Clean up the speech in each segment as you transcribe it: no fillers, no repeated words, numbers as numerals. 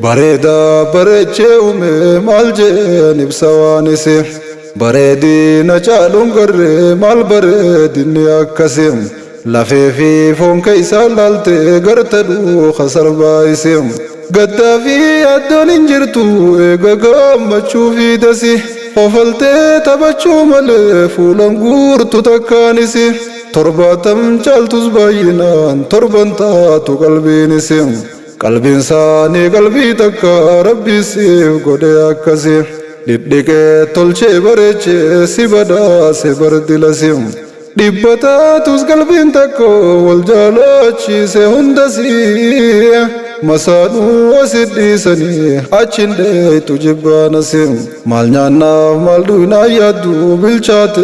بريدا بريتشيومي مالجين بسوانسي بريدي نجالون قري مال بريدني أكسيم لفي فون كيسا لالتي قرتدو خسر بايسيم قد في أدون انجرتو إيقا قام تشوفي دسي قفلتي تبچو ملي فولن قورتو تكانسي ترباتم جالتوز باينان تربانتاتو قلبي نسيم قلب إنساني قلبي تكا ربي سيف قدي أكسي ديدك تلشي بريتشي سيبدا سيبر دلسيم ديبتا توس قلبي تكا والجالاتشي سيهندسي مسانو وسيدي سني أچين دي تجيبا نسيم مال نانا مال دونا يادو بالشات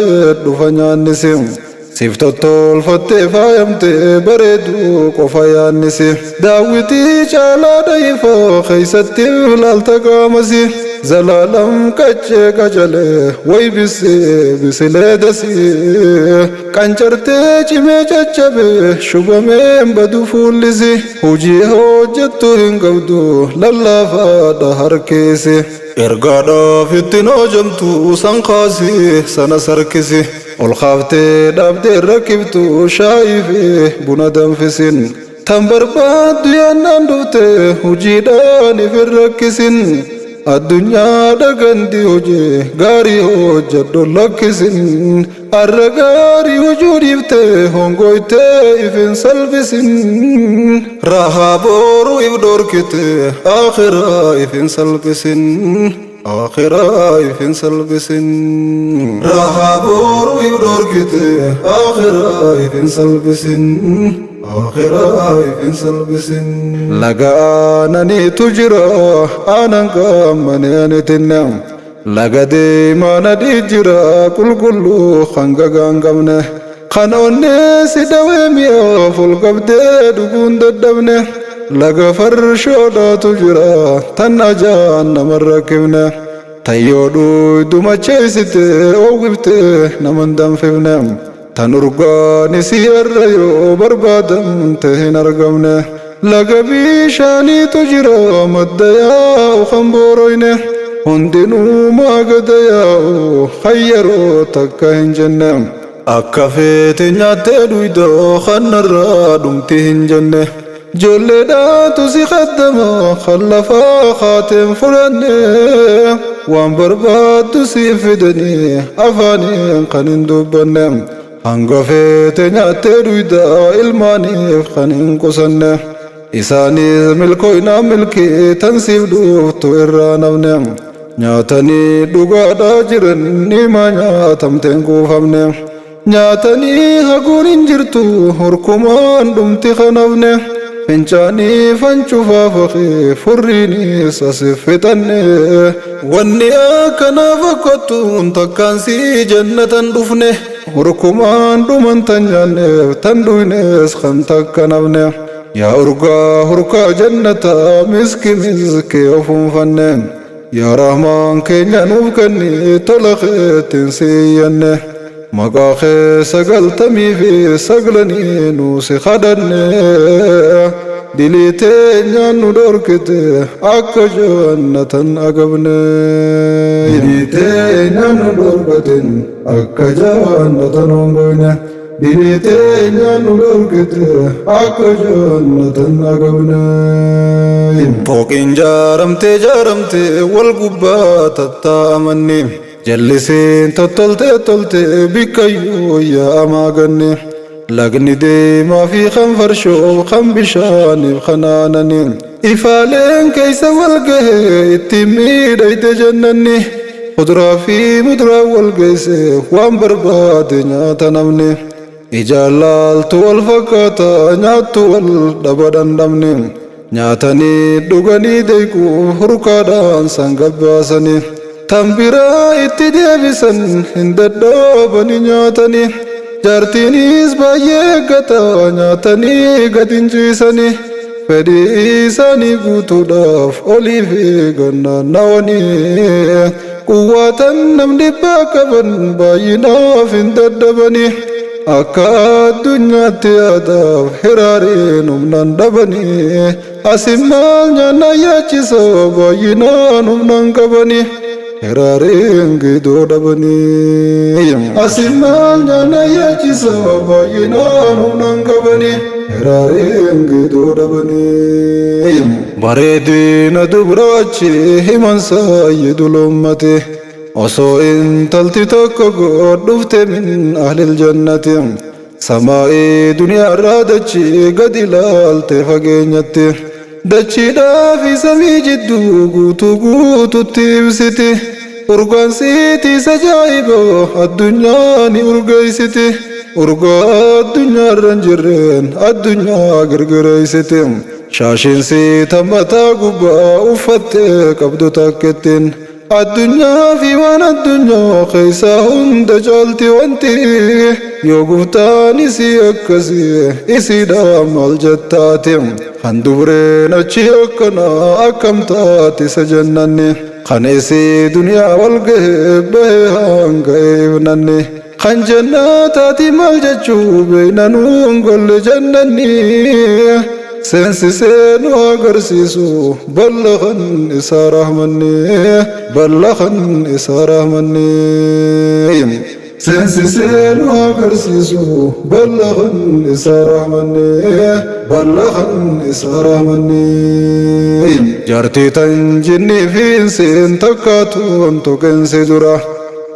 دفنيان نسيم سيفتو فتي فايمتي بريدو قفايان نسي داوتي شالا دايفا خيستي لالتقامسي زلالم كچه كجله وي بسي لدسي كانچرتي چمي چچبه شبمين بدو فولسي هوجي هوجتو هنگودو للافا دهر كيسي ارغادا فتنو جمتو سنقاسي سنة سركسي والخافتي دابدي ركبتو شايفي بنا دنفسين تنبرباد يانان دوتي وجيداني في الركسين الدنيا دغندي وجي غاري وجدو لكسين الرغاري وجودي بتي هونغويتي فين سلبسين رهابورو يبدور كتي آخرا فين سلبسين آخرا فين سلبسين رهابورو يبدور كتي آخرا فين سلبسين آخرا فين سلبسين لقانني تجرى أنا قامني أنا تنام لقدي ما ندي جرى كل خنقا قامنه خانوني سدوامي فالقبد دقون ددبنه لقى فرشودا تجرى تنجان مركبنه تيودو دوما چيسته اوغبته نمن دم فينم تنرغا نسير يو بربادم تهن ارغمنه لقى بيشاني تجرى مديا وخمبوروينه هندنو ما قديا خيرو تكهن جنم أكفيت نياتي دويدو خنرا دمتهن جنة جولدا تسي خدما خلفا خاتم فرنه وان برباد تسي فدني أفاني قنن دوبنم أنقفيت نياتي دويدا إلماني خنن قسنه إساني ملكوينا ملكي تنسيب دوفتو إرانونم نياتني دوغادا جرن نيما نياتم تنقو فمنه نياتني هقون انجرتو هركمان دمتي خنفنه فنچاني فنچو فافخي فريني ساسفتنه واني آكنا فكتو انتكانسي جنة دفنه هركمان دمن تنجانه تندوينيس خمتكنفنه يا هركا جنة مسكي وفنفنه يا رحمن كينيا نوفكني تلخيت سينه مقاخي سقلتمي في سقلني نوسي خدني دليتي نانو دوركتي أكا جنة أقبني دليتي نانو دوركتي أكا جنة أقبني دليتي نانو دوركتي أكا جنة أقبني فوقين جارمتي والقبات التامني جلسين تطلتي بكيو يا ماغني لغني دي ما في خنفرشو خنبشاني خنانني إفالين كيس والقه اتمي ديت جنني خضرا في مدرا والقيس وان برباد نياتنمني إجالال طول فكاتا نياتو والدبادن دمني نياتني دوغني ديكو هركادان سنگباسني تنبيرا اتدابسن هنددوبني نياتني جارتينيس بايقتا نياتني قدنجيسني فدي إساني قوتو داف أولي في غنى نواني قوة نمدي باكبن باينا فنددبني akka addunyaatti yaadaaf hiraareen humnaan dhabanii asin maal nyaanna yaachisoo baay'inaan humnaan qabanii hiraareen gidduu dhabanii asin maal nyaanna yaachisoo baay'inaan humnaan qabanii hiraareen gidduu dhabanii bareedina dubraachi himansaa yidulummate osoo intalti tokko godhufte min ahlil jannati samaa'ii duniyaa irraa dachii gad ilaalte fageenyatti dachiidhaa fi samii jidduu guutuu guututti ibsiti urgaansiitiis ajaa'iboo addunyaa ni urgeessiti urgaa addunyaa irra hin jirreen addunyaa girgireessiti shaashiinsi tammataa gubbaa uffattee qabdu takkettiin addunyaa fi waan addunyaa keessaa hunda caalti wanti yoo guftaan isii akkasii isiidha maal jettaati handubreen achi akkana akkam taate isa jannanni kan isii duniyaa wal gahee bahee hanga eebnanni kan jannaataati maal jechuu beeynanuun golle jannanni seensisee nu agarsiisu ballakan isaa rahmanni ballakan isaa rahmanni seensisee nu agarsiisu ballakan isaa rahmanni ballakan isaa rahmanni jaartii tan jinnii fi inseen takkaatuun toqeensi dura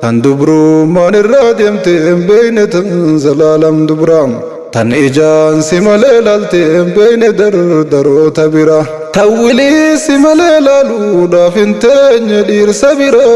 tan dubrummaan irraa deemteen beeyne tan zalaalam dubraa tan ijaan si malee laalteen beeyne dardaroota bira tawwilii si malee laaluudhaaf hin teenye dhiirsa bira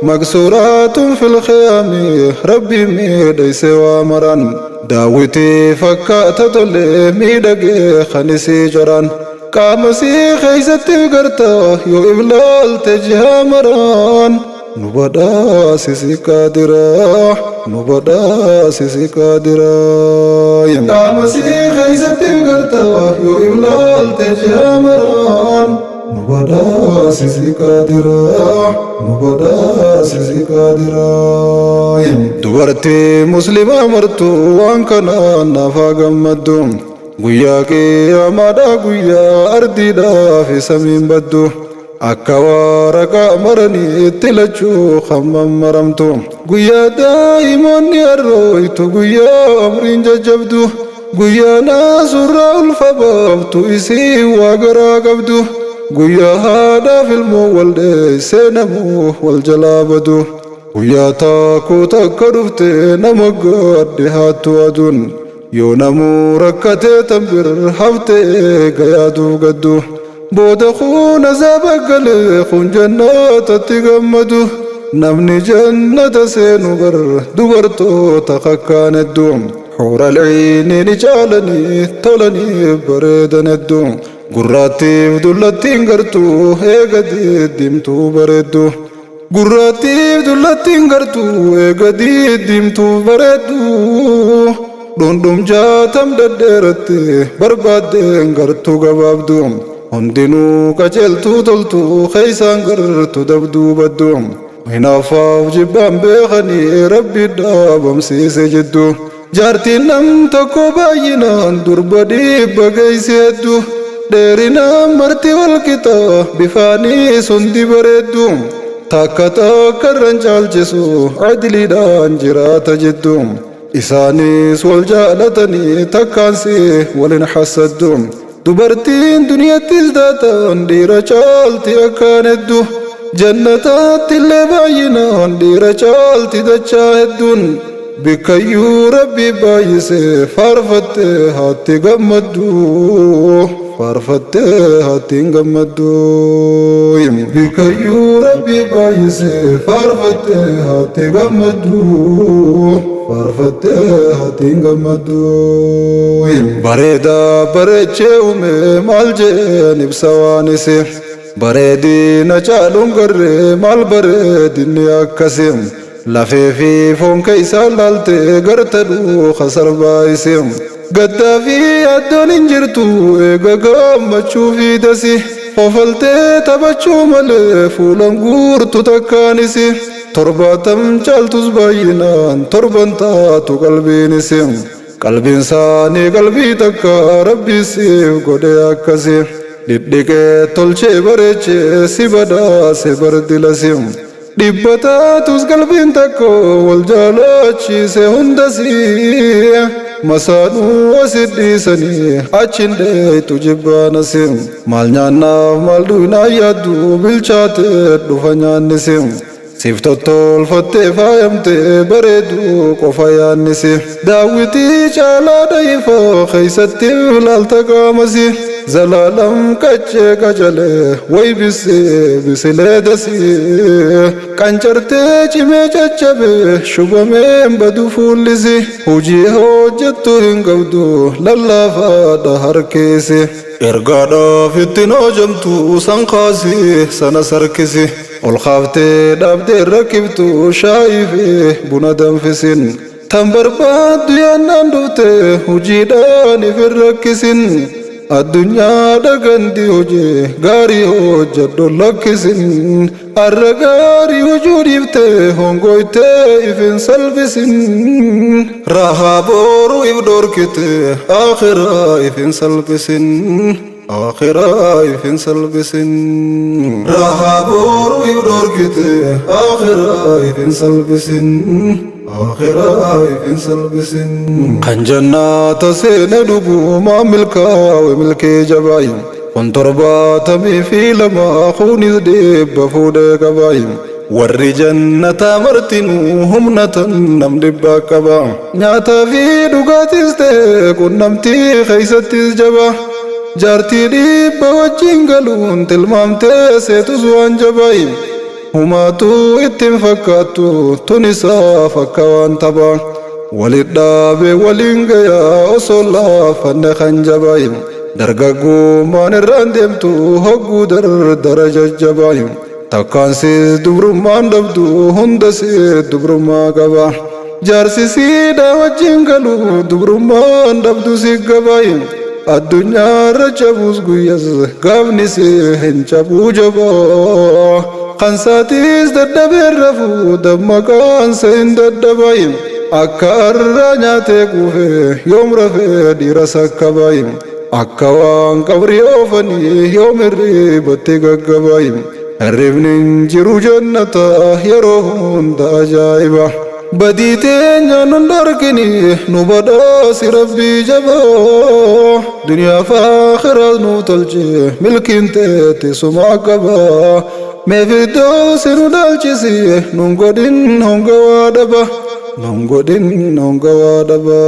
maqsuuraatun fil khiyaami rabbi miidhayse waa maran daawwitii fakkaata tolee miidhagee kan isii jaran qaama sii keeysatti garta yoo iblaalte jihaa maraan nu badhaasisi qaadiraa nu badhaasisi qaadiraa qaama sii keeysatti garta yoo iblaalte jihaa maraan nu badhaasisi qaadiraa nu badhaasisi qaadiraa dubartii muslimaa martuu waan kanaan naafaa gammaddu guyyaa qiyaamaadhaa guyyaa ardiidhaa fi samiin baddu akka waraqaa maranii itti lachuu hammam maramtu guyyaa daa'imoonni harrooytu guyyaa umriin jajjabdu guyyaa naasurraa ulfa baaftu isii waa garaa qabdu guyyaa haadhaaf ilmoo wal dheessee namuu wal jalaa badu guyyaa takkuu takka dhufte nama gadde haattu aduun yoo namuu rakkatee tambir haftee gayaaduu gaddu booda kun azaaba galee kun jannatatti gammadu namni jannata seenu bar dubartoota kakkaan hedduu xuural ciinii ni caalanii tolanii bareedan hedduu gurraattiif dullattiin gartuu eega diddimtuu bareeddu gurraattiif dullattiin gartuu eega diddimtuu bareeddu dhundhum jaatam dhedheeratte barbaaddeen gartuu gabaabdu hundinuu qajeeltuu toltuu keeysaan gartuu dabduu baddu hinaafaaf jibbaan beekanii rabbi dhaabamsiise jiddu jaartiin nam tokko baay'inaan durba dhibba geeysi heddu dheerinaan marti walqixa bifaanii sundi bareeddu takka takka irran caalchisu adiliidhaan jiraata jiddu isaanis wal jaalatanii takkaansi walin hassaddu dubartiin duniyattis daataan dhiira caalti akkaan heddu jannataatti illee baay'inaan dhiira caalti dachaa hedduun bikkayyuu rabbi baay'isee faarfattee haatti gammaddu faarfattee haattiin gammaddu bikkayyuu rabbi baay'isee faarfattee haatti gammaddu faarfattee haattiin gammaddu bareedaa bareechee uume maal jeen ibsa waan isi bareedina caaluun garree maal bareedinni akkasi lafee fi foon keeysaa laaltee gartadhuu kasarbaa isi gaddaa fi addoon hin jirtu eega gammachuu fi dasi qofaltee taphachuu malee fuulan guurtu takkaan isi torbatam caaltus baay'inaan torban taatu qalbiin isin qalbiin isaanii qalbii takka rabbi siif godhe akkasi dhidhiqee tolchee bareechee si badhaase bardilasim dhibbataatus qalbiin takko wal jaalachiise hundasii masaanuu asit dhiisanii achin dheeytu jibbaanasim maal nyaannaaf maal dhugnaa yaaddu bilchaatee dhufa nyaannisim siif tottolfattee faayamtee bareedu qofa yaannisi daawwitii caalaa dhayifa keeysatti ilaalta qaamasi zalaalam qachee qacalee way bisilee dasii qancartee cimee caccabe shubameen badu fuullisi hujii hojjettu hin qabdu lallaafaadha harkeesi ergaadhaaf ittiin hojamtu san kaasi sana sarkisi ol kaaftee dhaabdee rakkiftu shaayii fi buna danfisin tan barbaaddu yaannaan dhufte hujiidhaan ifin rakkisin addunyaa dhagandi hojii gaarii hojjedhu lakkisin arra gaarii hojuu dhiifte hongoytee ifin salphisin rahaa booruu if dhorkite akhiraa ifin salphisin akhiraa ifin salphisin rahaa booruu if dhorkite akhiraa ifin salphisin akhiraa ifin salphisin kan jannaata seene dhugumaa milkaa'e milkee jabaayin kun torbaatamii fi lama kunis dhibba fuudhee qabaayin warri jannataa martinuu humnatan nam dhibba qaba nyaataa fi dhugaatis ta'e qunnamtii keeysattis jaba jaartii dhibba wajjin galuun tilmaamtee seetus waan jabaayin humaatu ittiin fakkaattu tun isaa fakka waan tapha walit dhaabe waliin gayaa osoo laafanne kan jabaayin dargaggummaan irraan deemtu hogguu dardara jajjabaayin takkaansis dubrummaan dhabdu hundasis dubrummaa qaba jaarsisiidha wajjin galu dubrummaan dhabdu si gabaayin addunyaarra cabuus guyyas gaafnis hin cabuu jabaa kan saatis dadhabeen rafuu dammaqaansa hin dadhabayin akka arraa nyaatee quufe yoom rafee dhiira sakkabayin akka waan qabrii oofanii yoom hirriibatti gaggabayin hirribni hin jiru jannata yeroo hunda ajaa'iba badii teenyaan hunda argini nu badhaasi rabbii jabaa duniyaa fi akhiraas nu tolche milkiin teetti sumaa qabaa meefiddoosi nu dhaalchisi nun godhin honga waa dhaba nun godhin honga waa dhaba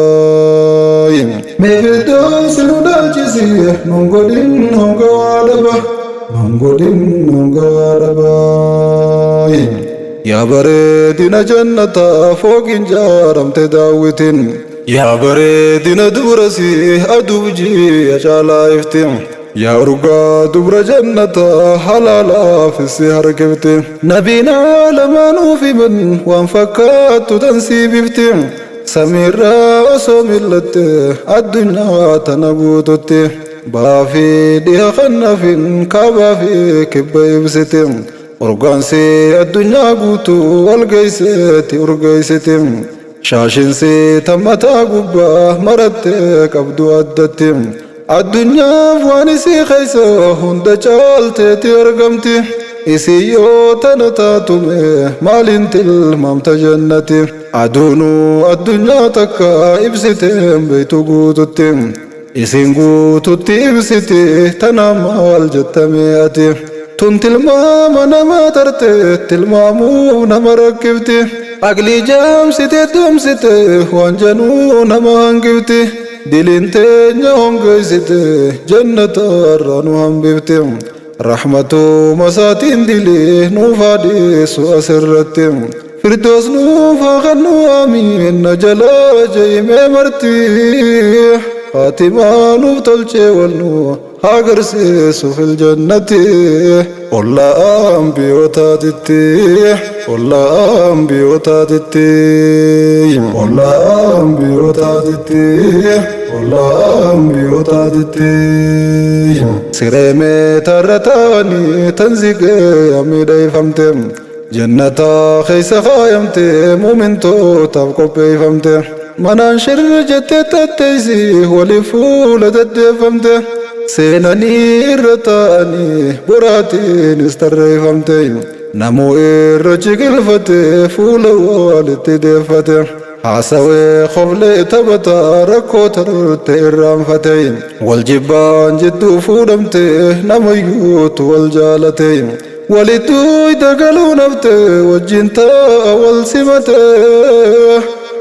meefiddoosi nu dhaalchisi nun godhin honga waa dhaba nun godhin honga waa dhaba yaa bareedina jannataa fooqin jaaramte daawwitin yaa bareedina dubrasi aduuf ji'a caalaa iftin yaa urgaa dubra jannataa halaalaafisi harkifte nabiin alamaanuu fiman waan fakkaattu tansiibifte samiirraa osoo millatte addunyaa tana guututte baafi dhiha kannafin kaabaafi kibba ibsite urgaansi addunyaa guutuu walgeeyseeti urgeeysite shaashinsi tammataa gubbaa maratte qabdu addatti addunyaaf waan isii keeysa hunda caalteeti argamti isii yoo tana taatume maaliin tilmaamta jannati aduunuu addunyaa takka ibsiteen beeytu guututti isiin guututti ibsiti tana maal jettame ati tun tilmaama nama tarte tilmaamuu nama rakkifti aqlii jaamsite doomsite waan januu nama hangifti diliin teenya hongeeysite jannatarra nu hambifte rahmatuu masaatiin dilii nuuf haadhiisu asirratti firdoos nuuf haqannu amiin na jalaa jeeyimee marti faatimaa nuuf tolchee walnu agarsiisu fil jannati olla ambiyootaatitti olla ambiyootaatitti olla ambiyootaatitti olla ambiyootaatitti sireemee tarra taa'anii tanzigee amiidheeyfamte جنة خيس خايمت مؤمنتو تبقى بيفمت منان شر جتت التيسي ولفول تدفمت سيناني الرتاني براتين استريفمت نمو الرجل فتي فول والد دفته حسوي خبل تبتا ركوتر تيرام فتي والجبان جدو فودمته نميوت والجالتي ولدو يدقلو نفته وجنتا والسمته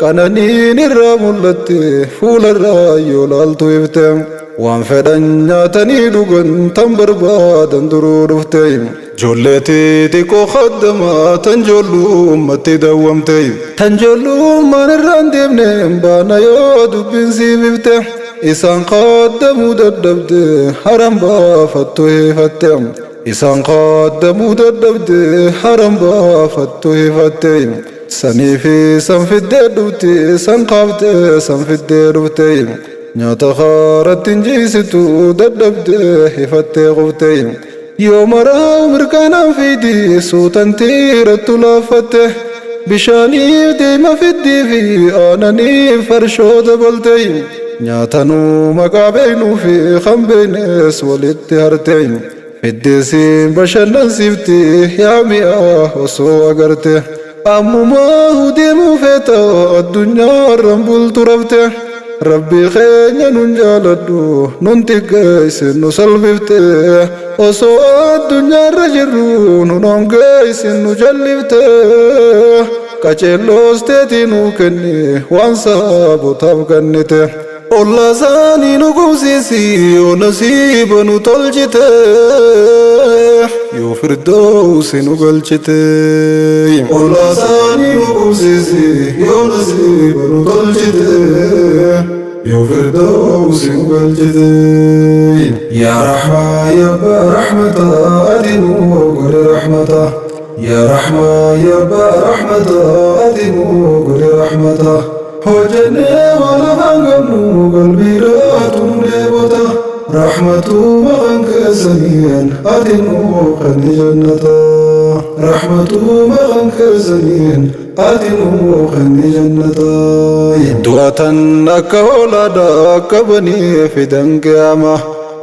كانني نراملته فول الرايو لالتو يفتم وان فدن ناتني دوغن تنبربادن درو دفتين جولتي تيكو خدما تنجولو امتي دوامتي تنجولو من الرانديبنين بانا يودو بنسي بفتح إسان قدمو ددبده حرم با فتوه فتم إسان قدمو ددبده حرم با فتوه فتم سني في سنفد دوتي سنقابته سنفد دوتي نياتا خارت جيستو ددبده حفتي غفتي يوم راو مركانا في دي صوتا تيرت لافته بشاني ديما في الدي آناني فرشو دبلتين نياتانو مقابينو في خمبينيس والاتهارتين في الديسين بشنا سيفتي يا مياه وصو أغرته أمو ما هو ديمو فيتا الدنيا رمبول تربته ربي خينيا ننجالدو ننتقايس نسلبفته وصو الدنيا رجرو ننقايس نجلبته كاچلوس تيتينو كني وانسابو تابقنته الله زاني نقوسيسي ونصيب نطلجته يو فردوس نقلجته الله زاني نقوسيسي ونصيب نطلجته يو فردوس نقلجته يا رحمة يا برحمة أدنو قل رحمته يا رحمة يا برحمة أدنو قل رحمته هوجني ولا فانغمو قلبي راتم لبوتا رحمته مغنك سنين أدنو قني جنتا رحمته مغنك سنين أدنو قني جنتا دعاة أكولا داك بني في دنقيامة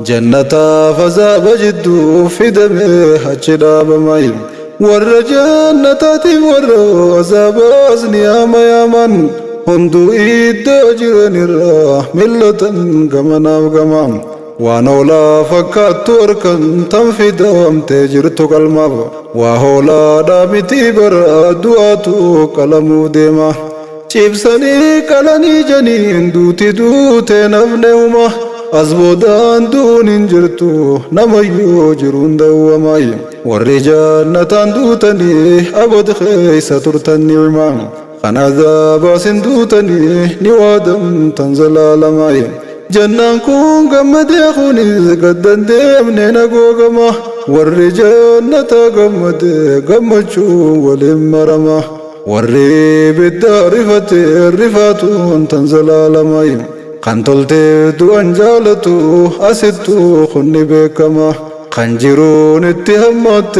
جنتا فزاب جدو في دمي هجدا بمايم والرجنتاتي والرزاب أزنيام يامن هندو إيدو جرنرا ملة غمنا وغمام وانولا فكاتو أركن تنفيدام تجرتو قلماب وهولا دامتي برا دواتو قلمو ديما چيبسني قلني جنين دوتي دوتي نفنهما أزبودان دون انجرتو نميو جرون دواماي والرجال نتان دوتني أبد خيسة ترتني عمان خناذا باسن دوتني نوادم تنزل علماي جنان كون قمد يخوني قدن ديمني نقوقما والرجال نتا قمد قمتشو ولمرما والريب الدار فتي الرفاتون تنزل علماي قنطلتي دوان جالتو أسدتو خني بكما خنجرون اتهمت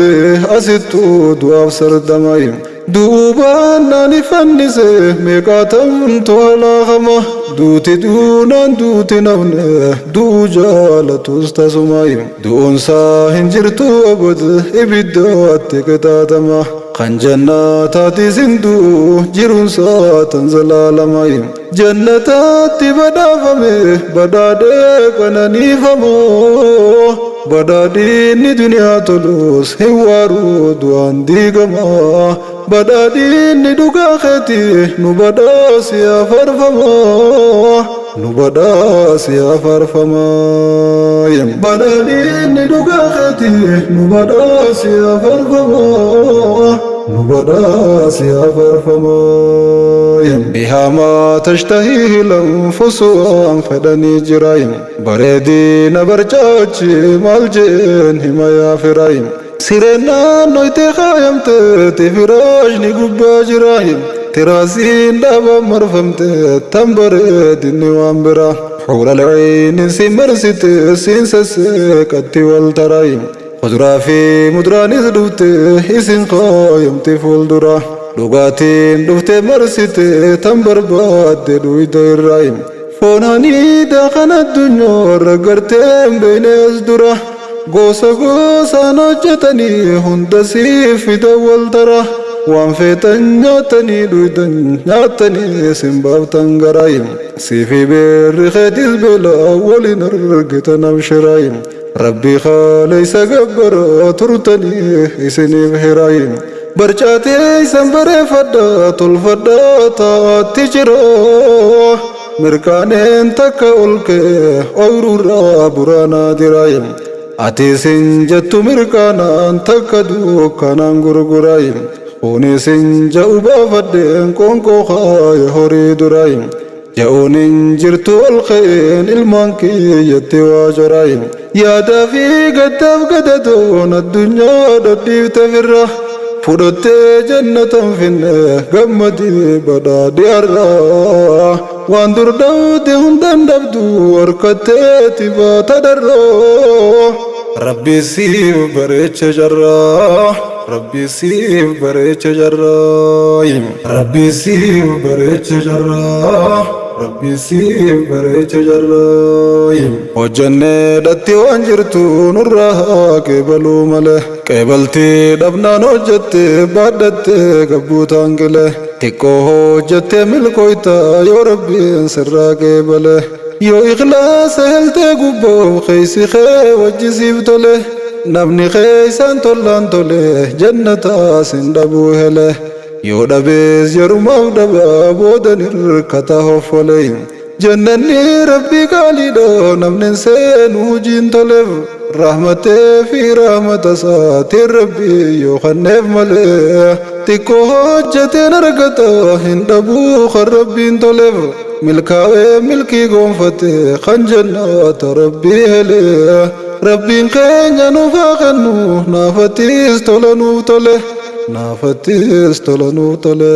أسدتو دواف سردماي دوبان ناني فنسه ميقاتم توالا غما دوتي دونان دوتي نفنه دو جالتو استسماي دون ساهن جرتو أبد إبدو أتكتاتما خنجناتاتي سندو جرون سا تنزل علماي جنتاتي بدافمه بداده قناني فمو بدادين دنيا تلوس هوارو دوان ديغما بدادين دوغا خيتي نبداس يا فرفما نبداس يا فرفما بدادين دوغا خيتي نبداس يا فرفما نبداس يا فرفما بها ما تشتهيه الأنفس وأنفدني جرايم بريدين برجاج مالجين هما يا فرايم سيرنا نويتي خايمت تفراجني قبا جرايم تراسين دابا مرفمت تنبريدني وانبرا حول العين سمرست سينسس كتي والترايم kuduraa fi muduraanis dhufte isin qaayamte fuuldura dhugaatiin dhufte marsite tan barbaadde dhuyda irraa foonanii daakan addunyaa garteen beeynees dura gosa gosaan hojjetanii hunda siif fida wal tara waan feetan nyaatanii dhuydan nyaatanii sin baaftan garaa siifi beerri keetis beela waliin argitan abshiraa rabbii khaaleysa gabbara turtanii isiniif hiraa barcaatee isan bareeffadha tolfadha taa'atti jira mirkaaneen takka olkee ooyruurraa buraanaa diraa ati isin jettu mirkaanaan takka dukkanaan gurguraa Onesin ja'u baafadheen qoonqoo kaaya horii duraa ja'oonin jirtu olka'een ilmaan kiyyatti waa joraa yaadaa fi gaddaaf gadadoon addunyaa dhodhiifte firra fudhattee jannatan finne gammadii badhaadhi har'aa waan dur dhawte hundan dhabdu harkatteeti baata darroo rabbi siif bareecha jarraa rabbi siif bareecha jarraa rabbi siif bareecha jarraa rabbi siif bareecha jarraa hojjannee dhatti waan jirtu nurraa qeebaluu malee qeebaltii dhabnaan hojjette baadhatte gabbuu taangile xiqqoo hojjette milkooyta yoo rabbiin sirraa qeebale yoo ikhlaasa heltee gubboo keeysi kee wajjisiif tole namni keeysan tollaan tole jannataa sin dhabuu hele yoo dhabees yerumaaf dhabaa boodan hirkata hoffole jannanni rabbii qaaliidha namnin seenu hujiin toleef rahmatee fi rahmata isaatiin rabbii yoo kanneef malee xiqqoo hojjeteen argata hin dhabuu kan rabbiin toleef milkaa'ee milkii goonfate kan jannata rabbii hele rabbiin keenya nuuf haa kennu naafattis tola nuuf tole naafattis tola nuuf tole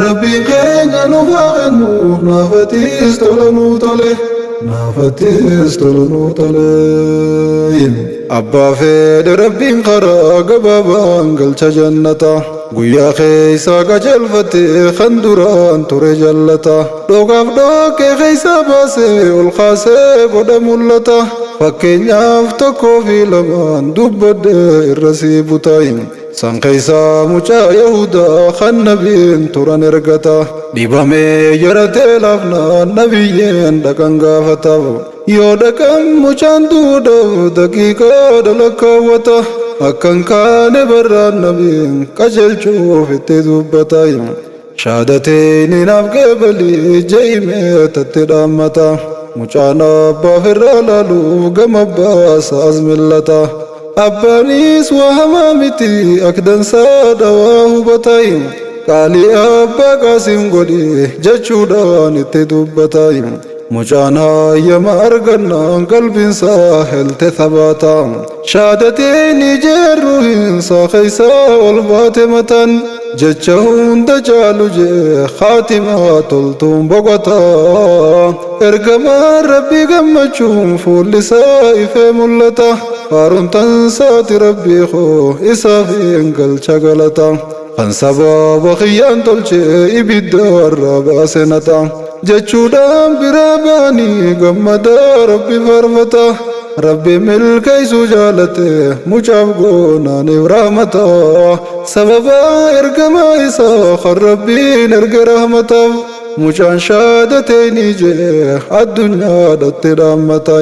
rabbiin keenya nuuf haa kennu naafattis tola nuuf tole naafattis tola nuuf tole abbaa fedhe rabbiin karaa gabaabaan galcha jannata guyyaa keeysa qajeelfate kan duraan ture jallata dhokaaf dhokee keeysa baase ol kaasee godha mul'ata fakkeenyaaf tokkoo fi lamaan dubbadde irra sii butaa san keeysa mucaa yahudaa kan nabiin turan ergata dhibamee yaratee laafnaan nabiyyeen dhaqan gaafataaf yoo dhaqan mucaan duudhaaf daqiiqaa dalakkaawwata akkan kaane barraan nabiin qajeelchuuf itti dubbata shaadateen naaf qeebalii je'imee tatti dhaammata mucaan abbaaf irraa laaluuf gama baasaas millata abbaanis waa hamaa miti akdansaa dhawaa hubata qaalii abbaa qaasim godhi jechuudhaan itti dubbata mucaan hayyama argannaan qalbiinsaa helte thabaata shaadateen ijeerru hinsaa keeysaa ol baate mataan jecha hunda caalu jee khaatimaa toltuun boqota ergamaan rabbii gammachuun fuullisaa ifee mul'ata faaruntan saati rabbii koo isaaf hin galcha galata kan sababa kiyyaan tolchee ibidda irraa baase nata jechuudhaan biraa baanii gammadaa rabbi farfata rabbi milkeessuu jaalate mucaaf goonaaniif rahmata sababa ergamaa isaa kan rabbiin erge rahmataaf mucaan shaadateeni jee addunyaadhatti dhaammata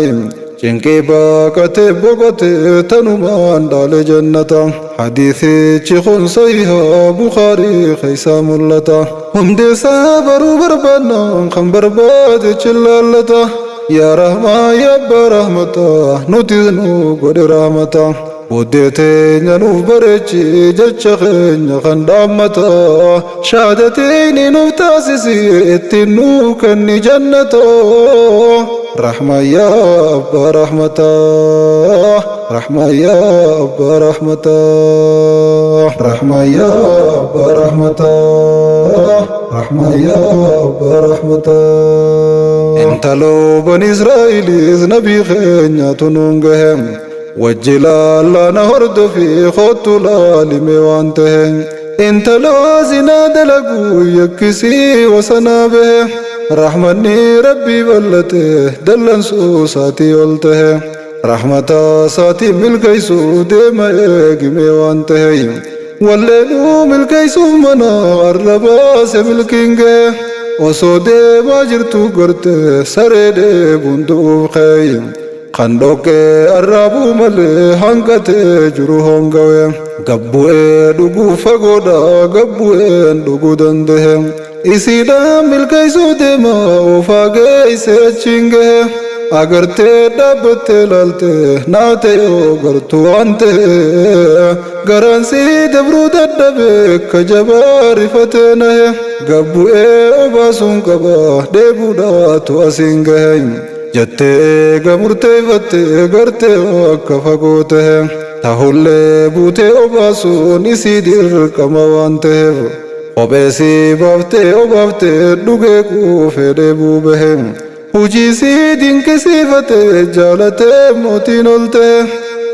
cinqii baaqatee boqotee tanumaan dhaale jannata hadiisichi kun sahihaa bukaarii keeysaa mul'ata hundeesaa baruu barbaannaan kan barbaade chillaallata yaa rahmaa yaa abbaa rahmata nutis nu godhe rahmata booddee teenya nuuf bareechi jecha keenya kan dhaammata shaadateeni nuuf taasisi ittiin nuu kenni jannata rahmaa yaa abbaa rahmata rahmaa yaa abbaa rahmata rahmaa yaa abbaa rahmata rahmaa yaa abbaa rahmata intaloo bani israa'eliis nabii keenyaatu nuun gahem وجلال لا نهرد في خط لالمي وانته انت لازنا دلقو يكسي وسنابه رحمني ربي بلته دلن سوساتي ولته رحمتا ساتي ملكيسو ديما يقمي وانته والليلو ملكيسو منا الرباس ملكينجه وصودي ما جرتو قرته سريدي بندو خيم خندوكي الرابو ملي هنگته جرو هنگوه قبوه دوگو فگودا قبوه دوگو دنده اسیدا ملکیسو دیما وفاقه اسے اچھنگه اگرتے دبتے لالتے ناتے او گرتو آنتے گرانسی دبرو ددبے کجباری فتنہ قبوه اوباسون قبا دیبودا تو اسنگه جتے گمرتے وتے گرتے وکفا گوتے تاہولے بوتے اوباسو نسی دیر کموانتے وبیسی بافتے ڈگے کو فیدے بوبے ہوجی سی دن کسی وتے جالتے موتی نولتے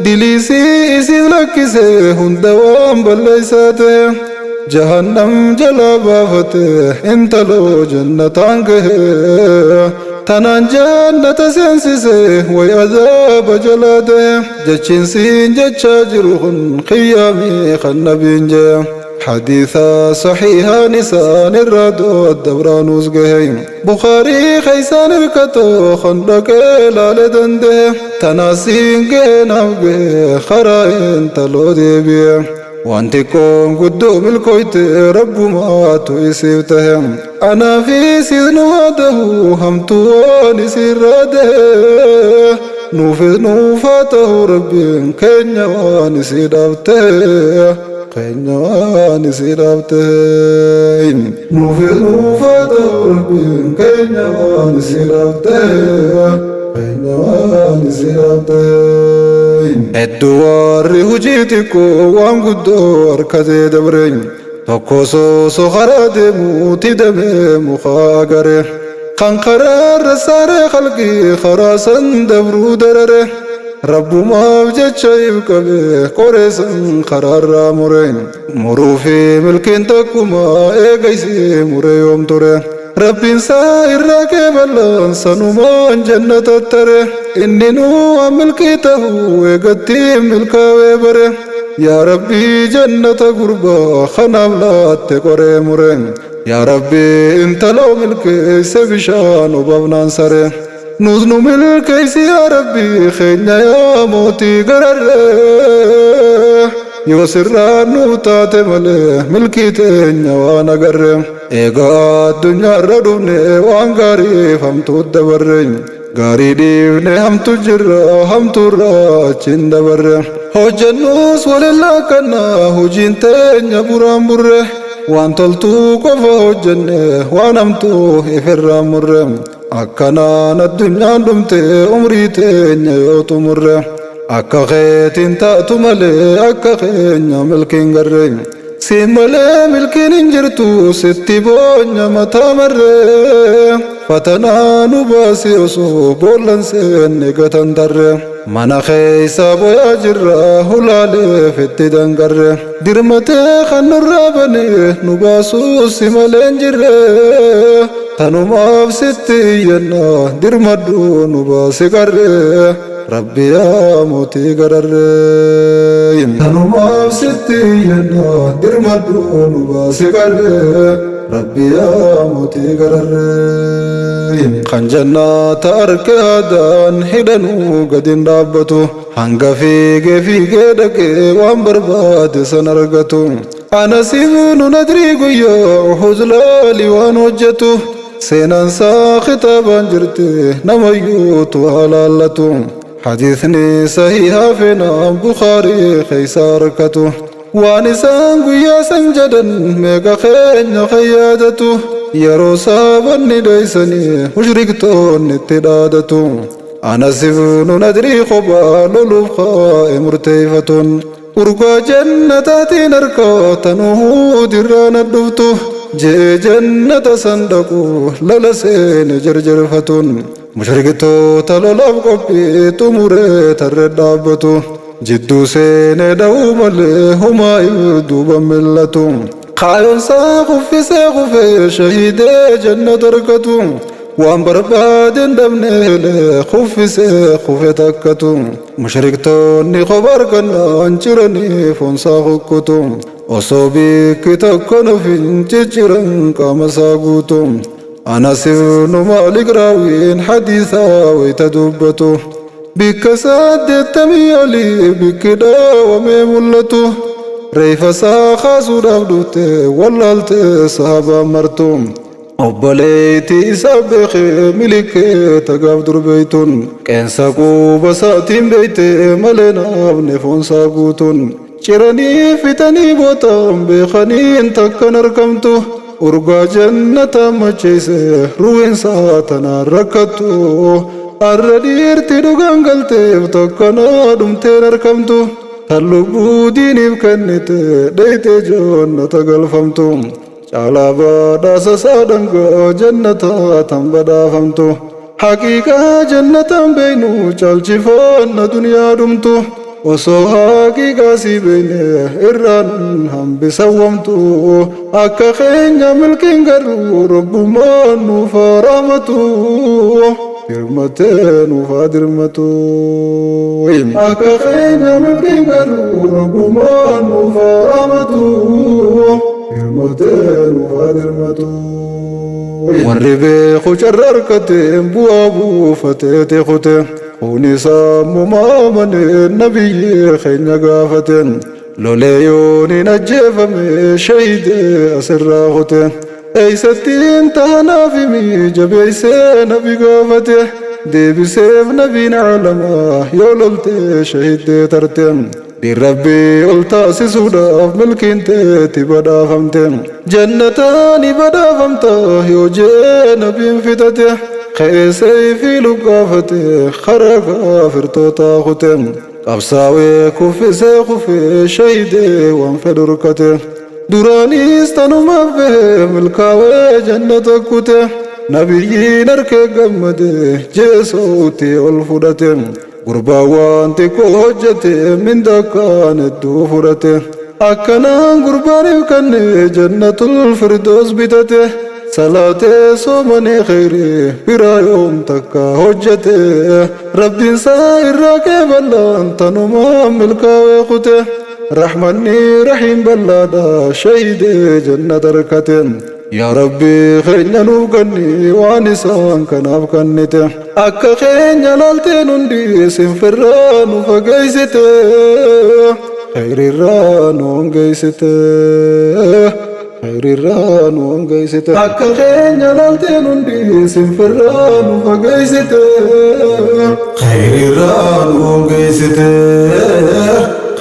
دلی سی اسی لکی سے ہندوام بلے ساتے جہنم جلا بافتے انتلو جنتانگ ہے تنان جنت سنسسه ويعذاب جلاده جتشن سين جتشا جروخن خيامي خنبين جا حديثا صحيحا نسان الرادو الدوران وزقهين بخاري خيسان الكتو خندق لالدنده تناسين جنابه خرائن تلو ديبيه وانتكم قدو ملكويت رب ما تويسيبتهم أنا في سيدن واده همتو ونسير راده نوفذ نوفاته ربي كين وانسي دابته كين وانسي دابته نوفذ نوفاته ربي كين وانسي دابته الدوار هجيتكو وانقدو أركزي دبرين توكوسو سخرا دموتي دمي مخاقره قنقرار رسار خلقي خراسا دبرو درره رب ما بجد شايب كبه قريسا قرار رامورين مروفي ملكين تكوما ايقايسي مريوم تره رب سائر راكب سنمان جنة التره إني نو ملكيته وقتي ملكا وبره يا ربي جنة قربا خنام لا تقري مرين يا ربي انت لو ملكي سبشان وبابنان سره نوزنو ملكي يا ربي خينا يا موتي قرر يوسر نوتات ملي ملكي تنيا وانا قرر ايقا الدنيا ردوني وان غاري فهمتو الدبرين غاري ديفني همتو جرا همتو راچين دبر هجنوس ولله كنا هجين تنيا برام بره وان تلتو قفا هجني وانمتو افرام مرم اكنا الدنيا دمتي عمري تنيا يوتو مره akka keetiin taatu malee akka keenya milkiin garreen siin malee milkiin hin jirtu sitti boonya mataa marree fatanaa nu baasi osoo boollan seenne gatan darre mana keeysa boyaa jirra hulaalee fitti dangarre dirmatee kan nurraa bane nu baasuu si malee hin jirre tanumaaf sitti iyyanna dirmadhu nu baasi qarre ربي يا موتي قررين تنوما ستي ينا درمدون باسقر ربي يا موتي قررين خنجنا تارك هدان حدنو قدن رابطو هنگا فيگه دكي وان برباد سنرغتو أنا سيبون ندري قيا وحزلالي وان وجتو سينان ساخطابان جرتي نميوت وحلالتو حديثني صحيحة فينا بخاري خيساركته وانسان قيا سنجدا ميقا خين خيادته يرو صابني ديسني مشركتون اتدادته أنا سفن ندري خبال لبخاء مرتيفة أرقى جنتاتي نركا تنوه دران الدفته جي جنة صندقو للسين جرجرفة مشرقتو تلولف قبي تموري تردابتو جدو سيني دوم اللي هما يدوب ملتو خاين ساخفي ساخفي شهيدي جنة دركتو وان بربادين دمني خفي ساخفي تكتو مشرقتو ني خبر كنا انشرني فونسا خكتو وصوبي كتاكنا فين كما ساقوتو أنا سيرن مالك راوين حديثا ويتدبتو بك ساد التميالي بك داومي ملتو ريف ساخا سودابدوت ولالت صحابا مرتوم أبليتي سابخي ملك تقاف دربيتون كين ساقو بساتين بيت ملنا بنفون ساقوتون شرني فتني بوتام بخنين تكن ركمتو urgaa jannata macheesse ruween saatana rakkattu arra dhiirti dhugaan galteef tokkanaa dhumteen argamtu tan lubbuu diiniif kennite dheeytee jannata galfamtu caalaa badhaasa saadhangaa jannata tan badhaafamtu haqiiqaa jannatan beeynu caalchifanna duniyaa dhumtu osoo haqiiqaa si beeyne irraan hambisawwamtu akka keenya milkiin garuu rabbumaan nuuf haa rahmatu dirmatee nuuf haa dirmatu akka keenya milkiin garuu rabbumaan nuuf haa rahmatu dirmatee nuuf haa dirmatu warri beeku carra harkateen bu'aa buufateete kute ونسا ممامن النبي خين قافتن لوليوني نجفم شهيد أسراغتن أي ستين تهنا في مي جبي سين نبي قافته دي بسيف نبي نعلمه يوللت شهيد ترتن دي ربي قلتا سودا ملكين تيتي بدا فمتن جنتاني بدا فمتا يوجي نبي فتته خيسي في لقافته خرقا فرطوطا ختم قبساوي كفي سيخفي شهيدي وانفدركته دوراني استنو مفه ملكاوي جنة كته نبيي نركي قمده جيسوتي والفدته قربا وانتي كوجته من دكان الدوفرته أكنان قرباني وكان جنة الفردوس بتته صلاة صومني خيري برا يوم تكا هجته رب سائر راكب الله تنما ملكا ويقته رحمني رحيم بلادا شهيد جنة ركتن يا ربي خينا نوغني وانسان كناف كنته أكا خينا لالتين اندي سنفران فقايسته خير الران قيسته خير الران وانقيسته أكا خينا لالتين اندي سنفران فقايسته خير الران وانقيسته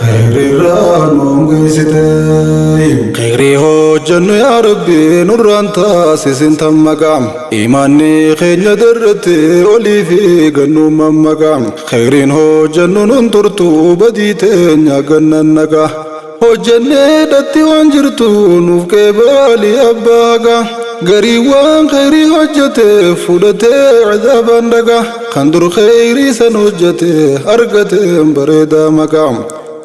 خير الران وانقيسته خيري هو جنو يا ربي نوران تاسسين تم مقام إيماني خينا درتي ولي في قنو من مقام خيرين هو جنو ننطرتو بديتين يا قنن نقا hojjannee dhatti waan jirtu nuuf keebaali abbaaga garii waan khayrii hojjate fudhatee cadaabaan dhaga kan dur khayrii san hojjate argateen bareedaa maqaam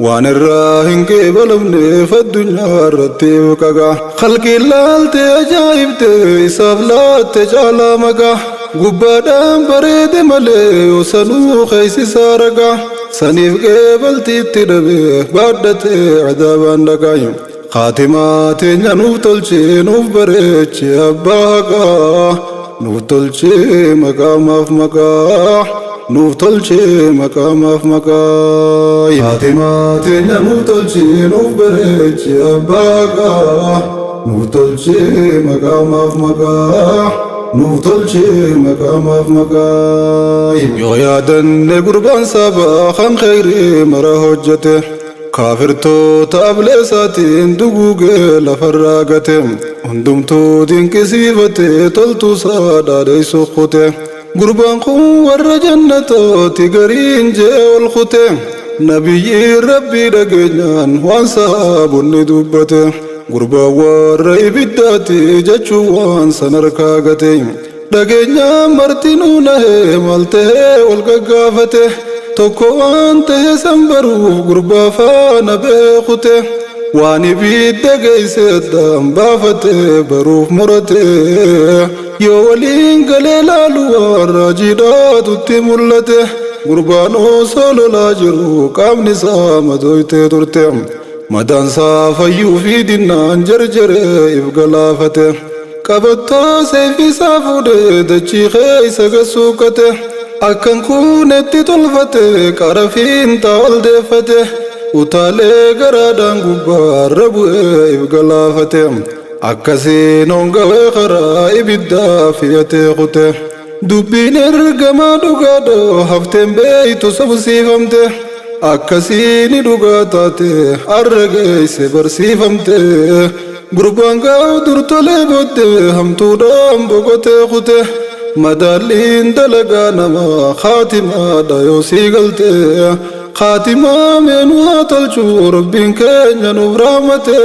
waan irraa hin keebalamneef addunyaa irratti qaga khalqii laalte ajaa'ibte isaaf laatte caalaa maqaa gubbaadhaan bareede malee yoo sanuu keeysisaa ragaa saniif qeebaltiitti dhabe baadhate cadaabaan dhagaayu خاتمات نوف تلشي نوف بريتشي أباقا نوف تلشي مقام في مقاح نوف تلشي مقام في مقاح خاتمات نوف تلشي نوف بريتشي أباقا نوف تلشي مقام في مقاح نوف تلشي مقام في مقاح يو يادن قربان سابا خان خيري مرا هجته كافرتو تابلساتين دغوغ لفراغته هندمتو دينكسيفته تلتو ساداري سوخته غربان خو ور جنتو تيغرين جول خته نبي ربي دغنان وان صاحب ندوبته غربا ور ابداتي جچو وان سنركاغته dhageenya martinuu nahee maal ta'ee wal gaggaafate tokko waan ta'e san baruuf gurbaa faana beekute waan ibidda geesse addaan baafate baruuf murate yoo waliin galee laalu waan raajiidhaatutti mul'ate gurbaan osoo lolaa jiru qaamni isaa madooytee turte madaansaa fayyuu fi dinnaan jarjaree if galaafate qabattoo seefisaa fuudhee dachii keessa gassuuqate akkan kuunetti tolfate qarafiin taa'ol deeffate utaalee garaadhaan gubbaarra bu'ee if galaafate akkasiin hongawee karaa ibiddaa fi'atee kute dubbiin ergamaa dhugaadhoo hafteen beeytu sabsiifamte akkasiin dhugaa taate har'a geesse barsiifamte gurbaan gaa'u durtolee booddee hamtuudhaan boqotee kute madaalliin dalagaa namaa khaatimaadha yoo sii galte khaatimaa meenuu haa tolchuu rabbiin keenya nuuf raamate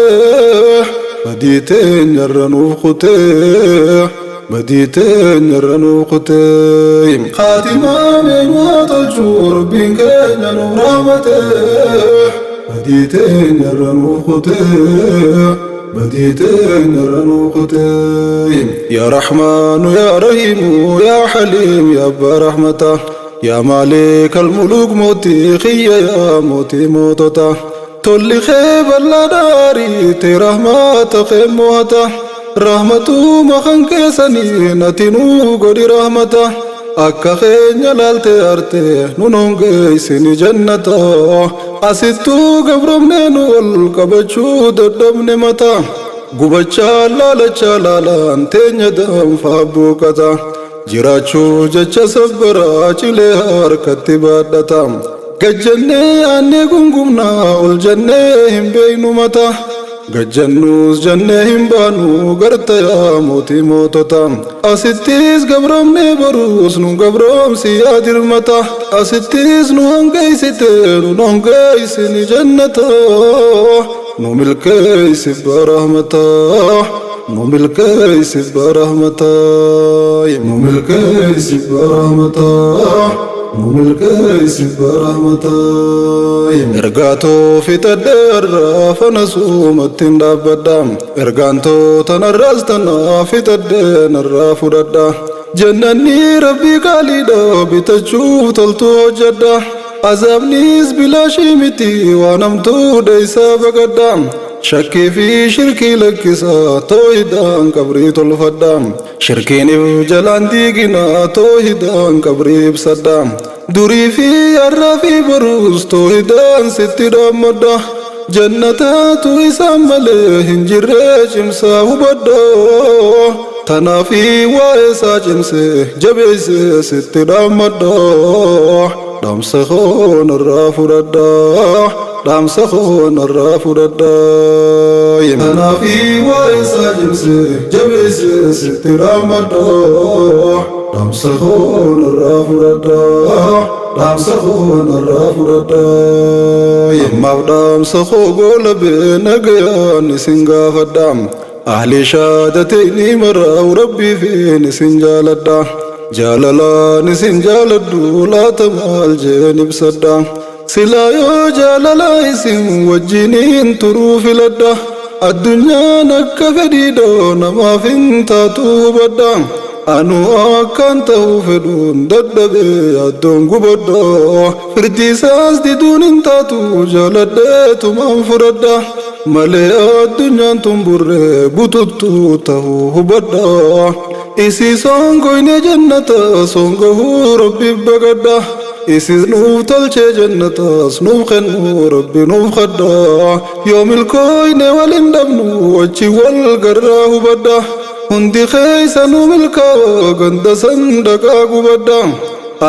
badii teenyarra nuuf kutee badii teenyarra nuuf kutee khaatimaa meenuu haa tolchuu rabbiin keenya nuuf raamate badii teenyarra nuuf kutee بدي تنر نوقتي يا رحمن يا رحيم يا حليم يا أبا رحمته يا مالك الملوك موتي خي يا موتي موتتا تولي خيب اللداري تي رحمة خيب موتا رحمتو مخن كيساني نتنو قدي رحمته akka keenya laalte arte nunoon geessini jannata asittuu gabromnee nu ol qabachuu dadhabne mata gubachaa laalachaa laalaan teenya danfaa buuqata jiraachuu jecha sabbaraa cilee harkatti baadhata gajjannee aannee gungumnaa ol jannee hin beeynu mata gajjannuus jannee hin baanu garta yaa mootii mootota asittis gabromnee baruus nu gabroomsi yaa dirmata asittis nu hongeessite nu hongeessini jannata nu milkeessi barahmata nu milkeessi barahmata nu milkeessi barahmata مملكيس برحمتاي ارغاتو في تدر فنسوم تندابدام ارغانتو تنرستنا في تدن الرافددا جنني ربي قاليدا بتشوف تلتو جدا عذابنيس بلا شيمتي ونمتو ديسا بقدام شكي في شركي لكسا توحيدان قبري تلفدام شركين جلان ديقنا توحيدان قبري بصدام دوري في الرافي بروس توحيدان ستي رمضا جنتا تويسام مليه انجر جمسا وبدو تنافي وائسا جمسي جبيسي ستي رمضا دام سخون الرافردا دام سخون الرافردا تنافي وائسا جمسي جبيسي ستي رمضا دام سخون الرافردا دام سخون الرافردا أما دام سخو قول بنقيان سنغا فدام أهل شادتيني مرا وربي فيني سنجال الدا جاللا نسنجال الدو لا تمال جانب صدا سلا يو جاللا اسم وجنين تروف لدا الدنيا نكفديدو نما فنتاتو بدا أنو أكان توفدون ددبي أدون قبدا فرديساس ديدون انتاتو جالدتو منفردا ملي الدنيا تنبر بطوتو تهو بدا إسي سونغو إني جنة سونغو ربي بغدا إسي نوف تلچه جنة سنوف خنو ربي نوف خدا يوم الكوين والندبنو وچي والغراه بدا هندي خيسانو ملكا غند سندقا قبدا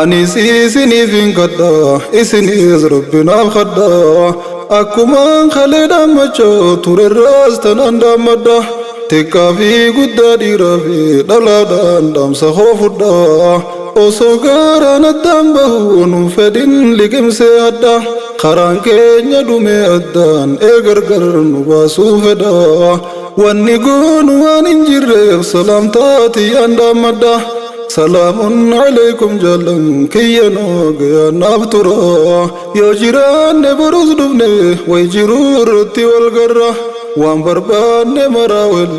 أني سيسيني فين قدا إسينيز ربنا خدا أكمان خليدا مچو تور الراس تناندا مدا تكا في قدا ديرا في دلادان دام سخوفدا وصغارا ندام بهون فدين لكم سيادا خران كينيا دومي أدان إغرغر نباسو فدا واني قون وان انجر سلام تاتي اندام مدا سلام عليكم جلن كيانو غيانا بطرا يا جيران بروز دبني ويجرور تي والغرة وان بربان مراول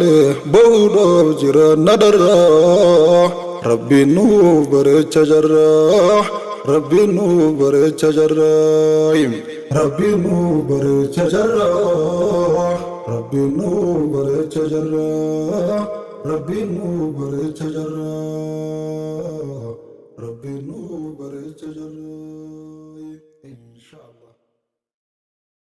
بودا جيران ندرا ربي نو برچ جرا ربي نو برچ جرا ربي نو برچ جرا ربي نو برچ جرا ربي نو برچ جرا ربي نو برچ جرا إن شاء الله.